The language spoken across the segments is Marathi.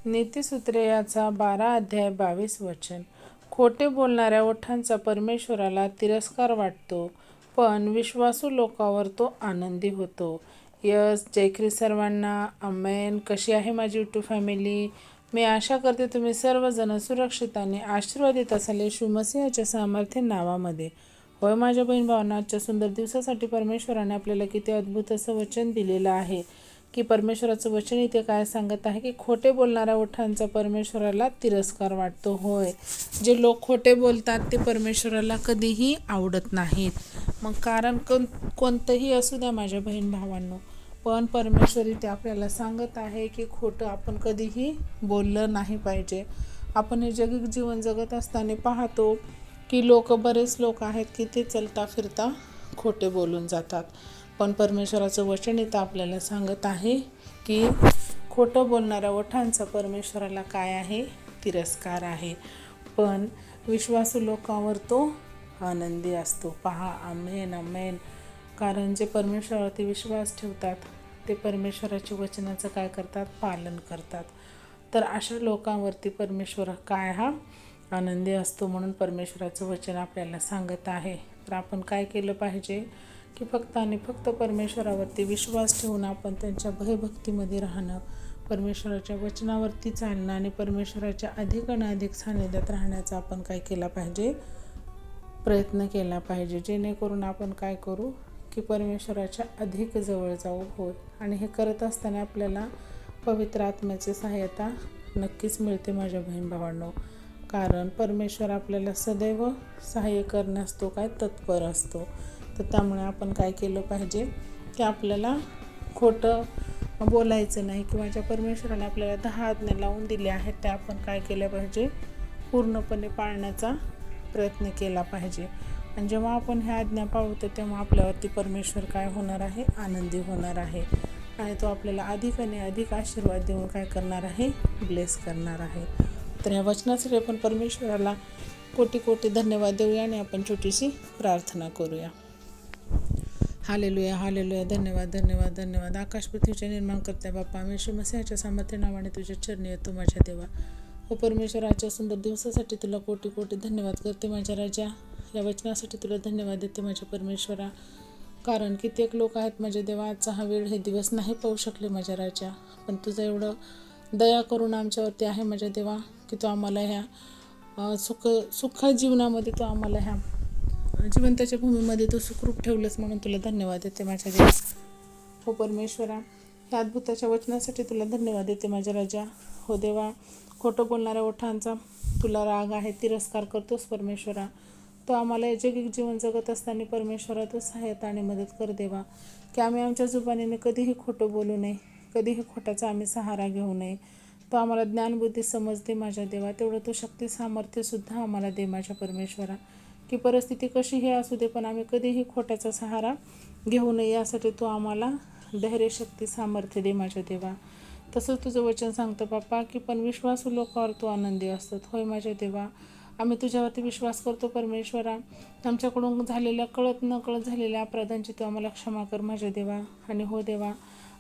नीतिसूत्रे याचा 12 अध्याय 22 वचन. खोटे बोलणाऱ्या ओठांचा परमेश्वराला तिरस्कार वाटतो, पण विश्वासू लोकांवर तो आनंदी होतो. यस, जय ख्रिस्त सर्वांना. आमेन. कशी आहे माझी यूट्यूब फॅमिली? मी आशा करते तुम्ही सर्वजण सुरक्षित आणि आशीर्वादित असाल येशू मसीहाच्या सामर्थ्य नावामध्ये. होय माझ्या बहीण भावांना, आजच्या सुंदर दिवसासाठी परमेश्वराने आपल्याला किती अद्भुत असं वचन दिलेलं आहे की परमेश्वराचं वचन इथे काय सांगत आहे की खोटे बोलणाऱ्या ओठांचा परमेश्वराला तिरस्कार वाटतो. होय, जे लोक खोटे बोलतात ते परमेश्वराला कधीही आवडत नाहीत. मग कारण कोणतंही असू द्या माझ्या बहीण भावांनो, पण परमेश्वर इथे आपल्याला सांगत आहे की खोटं आपण कधीही बोललं नाही पाहिजे. आपण हे जगिक जीवन जगत असताना पाहतो की बरेच लोक आहेत की ते चलता फिरता खोटे बोलून जातात. पण परमेश्वराचं वचन इथं आपल्याला सांगत आहे की खोटं बोलणाऱ्या ओठांचा परमेश्वराला काय आहे? तिरस्कार आहे. पण विश्वासू लोकांवर तो आनंदी असतो. पहा, आमेन आमेन. कारण जे परमेश्वरावरती विश्वास ठेवतात ते परमेश्वराच्या वचनाचं काय करतात? पालन करतात. तर अशा लोकांवरती परमेश्वर काय हा? आनंदी असतो. म्हणून परमेश्वराचं वचन आपल्याला सांगत आहे. तर आपण काय केलं पाहिजे की फक्त आणि फक्त परमेश्वरावरती विश्वास ठेवून आपण त्यांच्या भयभक्तीमध्ये राहणं, परमेश्वराच्या वचनावरती चालणं आणि परमेश्वराच्या अधिक सानिध्यात राहण्याचा आपण काय केला पाहिजे? प्रयत्न केला पाहिजे. जेणेकरून आपण काय करू की परमेश्वराच्या अधिक जवळ जाऊ. होय, आणि हे करत असताना आपल्याला पवित्र आत्म्याची सहाय्यता नक्कीच मिळते माझ्या बहीण भावांनो. कारण परमेश्वर आपल्याला सदैव सहाय्य करण्यास तो काय तत्पर असतो. तर त्यामुळे आपण काय केलं पाहिजे की आपल्याला खोटं बोलायचं नाही किंवा ज्या परमेश्वराने आपल्याला 10 आज्ञा लावून दिल्या आहेत त्या आपण काय केल्या पाहिजे? पूर्णपणे पाळण्याचा प्रयत्न केला पाहिजे. आणि जेव्हा आपण ह्या आज्ञा पाळतो तेव्हा आपल्यावरती परमेश्वर काय होणार आहे? आनंदी होणार आहे. आणि तो आपल्याला अधिक आणि अधिक आशीर्वाद देऊन काय करणार आहे? ब्लेस करणार आहे. तर ह्या वचनासाठी आपण परमेश्वराला कोटी कोटी धन्यवाद देऊया आणि आपण छोटीशी प्रार्थना करूया. Hallelujah hallelujah. धन्यवाद धन्यवाद धन्यवाद. आकाश पृथ्वीचे निर्माण करता बाप्पा, आम्ही येशू मसीहाच्या सामर्थ्य नावाने तुझ्या चरणी येतो माझ्या देवा. व परमेश्वराच्या सुंदर दिवसासाठी तुला कोटी कोटी धन्यवाद करते माझ्या राजा. या वचनासाठी तुला धन्यवाद देते माझ्या परमेश्वरा. कारण कित्येक लोक आहेत माझ्या देवा, आजचा हा वेळ हे दिवस नाही पाहू शकले माझ्या राजा, पण तुझं एवढं दया करून आमच्यावरती आहे माझ्या देवा की तो आम्हाला ह्या सुख जीवनामध्ये तो आम्हाला ह्या जिवंताच्या भूमीमध्ये तो सुखरूप ठेवलंस म्हणून तुला धन्यवाद देते माझ्या देवा. हो परमेश्वरा, ह्या अद्भुताच्या वचनासाठी तुला धन्यवाद देते माझ्या राजा. हो देवा, खोटं बोलणाऱ्या ओठांचा तुला राग आहे, तिरस्कार करतोस परमेश्वरा. तो आम्हाला जगिक जीवन जगत असताना परमेश्वरा तो सहाय्यता आणि मदत कर देवा की आम्ही आमच्या जुबानीने कधीही खोटं बोलू नये, कधीही खोटाचा आम्ही सहारा घेऊ नये. तो आम्हाला ज्ञानबुद्धी समज दे माझ्या देवा. तेवढं तो शक्ती सामर्थ्यसुद्धा आम्हाला दे माझ्या परमेश्वरा की परिस्थिती कशीही असू दे पण आम्ही कधीही खोट्याचा सहारा घेऊ नये, यासाठी तो आम्हाला धैर्य शक्ती सामर्थ्य दे माझ्या देवा. तसंच तुझं वचन सांगतं बाप्पा की पण विश्वासू लोकांवर तो आनंदी असतात. होय माझ्या देवा, आम्ही तुझ्यावरती विश्वास करतो परमेश्वरा. आमच्याकडून झालेल्या कळत न कळत झालेल्या अपराधांची तू आम्हाला क्षमा कर माझ्या देवा. आणि हो देवा,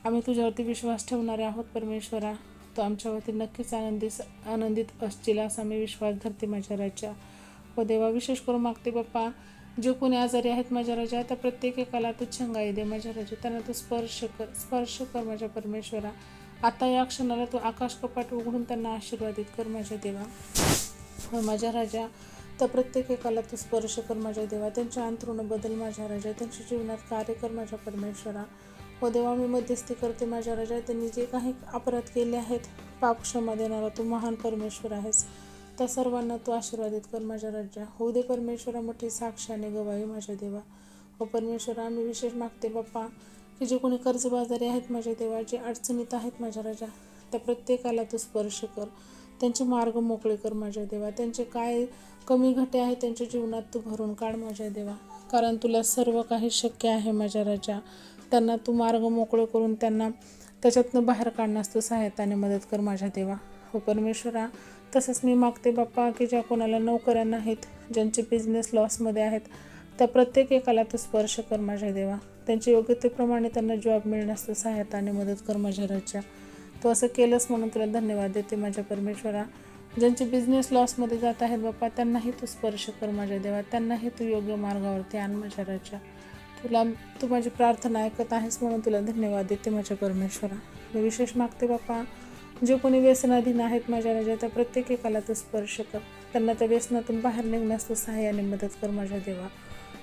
आम्ही तुझ्यावरती विश्वास ठेवणारे आहोत परमेश्वरा. तो आमच्यावरती नक्कीच आनंदित असतील असा मी विश्वास धरते माझ्या राजा. हो देवा, विशेष करून मागते बाप्पा जे कोणी आजारी आहेत माझ्या राजा, त्या प्रत्येकाला तू चंगाई दे माझ्या राजा. त्यांना तू स्पर्श कर माझ्या परमेश्वरा. आता या क्षणाला तू आकाश कपाट उघडून त्यांना आशीर्वादित कर माझ्या देवा. हो माझ्या राजा, तर प्रत्येकाला तू स्पर्श कर माझ्या देवा. त्यांच्या अंतरुण बदल माझ्या राजा. त्यांच्या जीवनात कार्य कर माझ्या परमेश्वरा. हो देवा, मी मध्यस्थी करते माझ्या राजा. त्यांनी जे काही अपराध केले आहेत, पाप क्षमा देणारा तू महान परमेश्वर आहेस. त्या सर्वांना तू आशीर्वादित कर माझ्या राजा. हो दे परमेश्वरा मोठी साक्ष आणि गवाही माझ्या देवा. हो परमेश्वरा, आम्ही विशेष मागते बाप्पा की जे कोणी कर्जबाजारी आहेत माझ्या देवा, जे अडचणीत आहेत माझ्या राजा, त्या प्रत्येकाला तू स्पर्श कर. त्यांचे मार्ग मोकळे कर माझ्या देवा. त्यांचे काय कमी घटे आहेत त्यांच्या जीवनात तू भरून काढ माझ्या देवा. कारण तुला सर्व काही शक्य आहे माझ्या राजा. त्यांना तू मार्ग मोकळे करून त्यांना त्याच्यातनं बाहेर काढण्यास तू सहायताने मदत कर माझ्या देवा. हो परमेश्वरा, तसंच मी मागते बाप्पा की ज्या कोणाला नोकऱ्या नाहीत, ज्यांचे बिझनेस लॉसमध्ये आहेत, त्या प्रत्येकाला तू स्पर्श कर माझ्या देवा. त्यांच्या योग्यतेप्रमाणे त्यांना जॉब मिळण्यास तू सहायताने मदत कर माझ्या राजा. तू असं केलंस म्हणून तुला धन्यवाद देते माझ्या परमेश्वरा. ज्यांचे बिझनेस लॉसमध्ये जात आहेत बाप्पा, त्यांनाही तू स्पर्श कर माझ्या देवा. त्यांनाही तू योग्य मार्गावरती आण माझ्या राजा. तू माझी प्रार्थना ऐकत आहेस म्हणून तुला धन्यवाद देते माझ्या परमेश्वरा. मी विशेष मागते बाप्पा, जे कोणी व्यसनाधीन आहेत माझ्या राजा, त्या प्रत्येक एकाला तू स्पर्श कर. त्यांना त्या व्यसनातून बाहेर निघण्यास तू सहाय्याने मदत कर माझ्या देवा.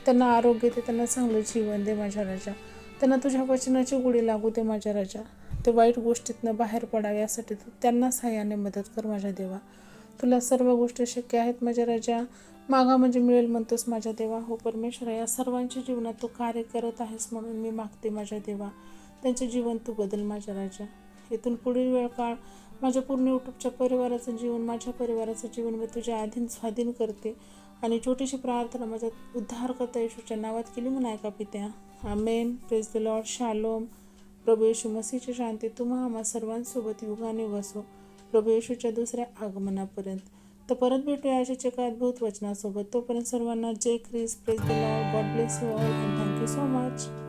त्यांना आरोग्य दे, त्यांना चांगलं जीवन दे माझ्या राजा. त्यांना तुझ्या वचनाची गोडी लागू दे माझ्या राजा. ते वाईट गोष्टीतनं बाहेर पडावे यासाठी तू त्यांना सहाय्याने मदत कर माझ्या देवा. तुला सर्व गोष्टी शक्य आहेत माझ्या राजा. मागा म्हणजे मिळेल म्हणतोस माझ्या देवा. हो परमेश्वरा, या सर्वांच्या जीवनात तू कार्य करत आहेस म्हणून मी मागते माझ्या देवा. त्यांचे जीवन तू बदल माझ्या राजा. इथून पुढील वेळ काळ माझ्या पूर्ण युट्यूबच्या परिवाराचं जीवन, माझ्या परिवाराचं जीवन मी तुझ्या स्वाधीन करते. आणि छोटीशी प्रार्थना माझ्या उद्धारकर्ता येशूच्या नावात केली म्हणा का पित्या. आमेन. Praise the lord. शालोम. प्रभू येशू मसीहची शांती तुम्हा आम्हा सर्वांसोबत युगानुयुग असो, प्रभू येशूच्या दुसऱ्या आगमनापर्यंत. तर परत भेटूया अशाच एका अद्भुत वचनासोबत. तोपर्यंत सर्वांना जय Christ. Praise the lord. God bless you all and thank you so much.